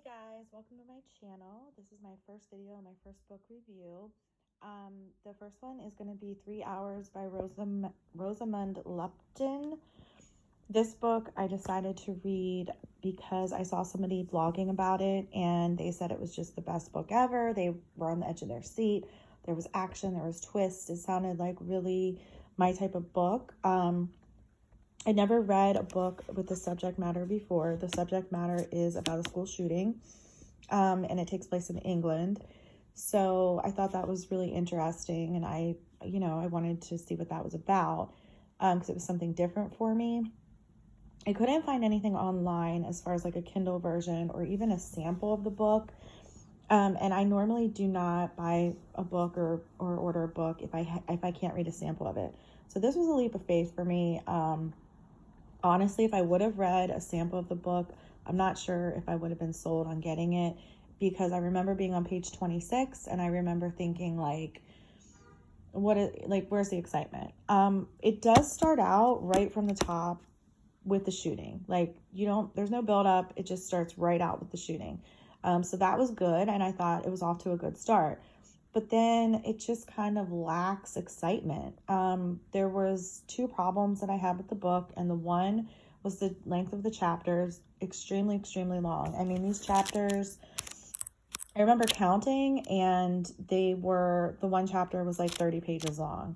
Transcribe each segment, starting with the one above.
Guys, welcome to my channel. This is my first video, my first book review. The first one is going to be 3 Hours by Rosamund Lupton. This book I decided to read because I saw somebody vlogging about it and they said it was just the best book ever. They were on the edge of their seat. There was action, there was twists. It sounded like really my type of book. I never read a book with the subject matter before. The subject matter is about a school shooting, and it takes place in England. So I thought that was really interesting, and I wanted to see what that was about because it was something different for me. I couldn't find anything online as far as like a Kindle version or even a sample of the book. And I normally do not buy a book or order a book if I can't read a sample of it. So this was a leap of faith for me. Honestly, if I would have read a sample of the book, I'm not sure if I would have been sold on getting it, because I remember being on page 26 and I remember thinking like, where's the excitement? It does start out right from the top with the shooting. Like, there's no build up. It just starts right out with the shooting. So that was good. And I thought it was off to a good start. But then it just kind of lacks excitement. There was 2 problems that I had with the book, and the one was the length of the chapters. Extremely, extremely long. I mean, these chapters, I remember counting, and the one chapter was like 30 pages long.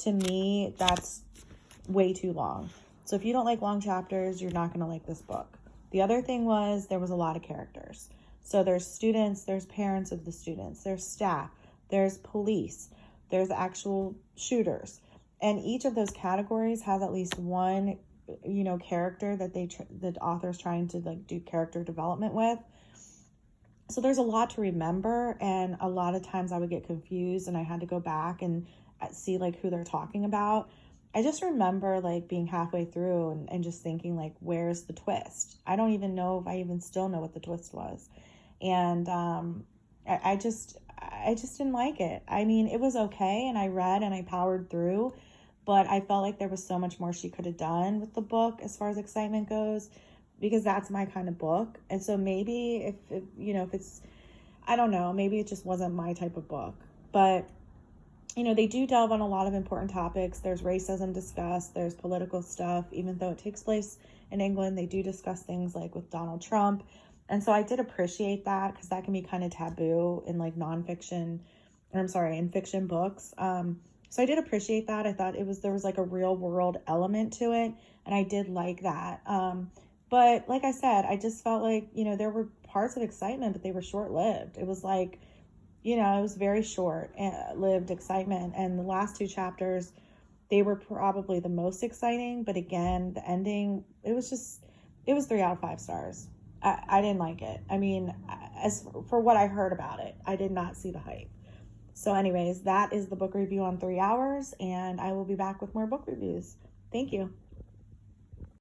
To me, that's way too long. So if you don't like long chapters, you're not going to like this book. The other thing was there was a lot of characters. So there's students, there's parents of the students, there's staff, there's police, there's actual shooters. And each of those categories has at least one, character that the author's trying to like do character development with. So there's a lot to remember, and a lot of times I would get confused and I had to go back and see like who they're talking about. I just remember like being halfway through and just thinking like, where's the twist? I don't even know if I even still know what the twist was. And I just didn't like it. I mean, it was okay, and I read and I powered through, but I felt like there was so much more she could have done with the book as far as excitement goes, because that's my kind of book. And so maybe if it's, I don't know, maybe it just wasn't my type of book. But they do delve on a lot of important topics. There's racism discussed, there's political stuff. Even though it takes place in England, they do discuss things like with Donald Trump. And so I did appreciate that, because that can be kind of taboo in like in fiction books. So I did appreciate that. I thought there was like a real world element to it, and I did like that. But like I said, I just felt like, there were parts of excitement, but they were short-lived. It was like, it was very short-lived excitement. And the last 2 chapters, they were probably the most exciting. But again, the ending, it was 3 out of 5 stars. I didn't like it. I mean, as for what I heard about it, I did not see the hype. So anyways, that is the book review on 3 Hours, and I will be back with more book reviews. Thank you.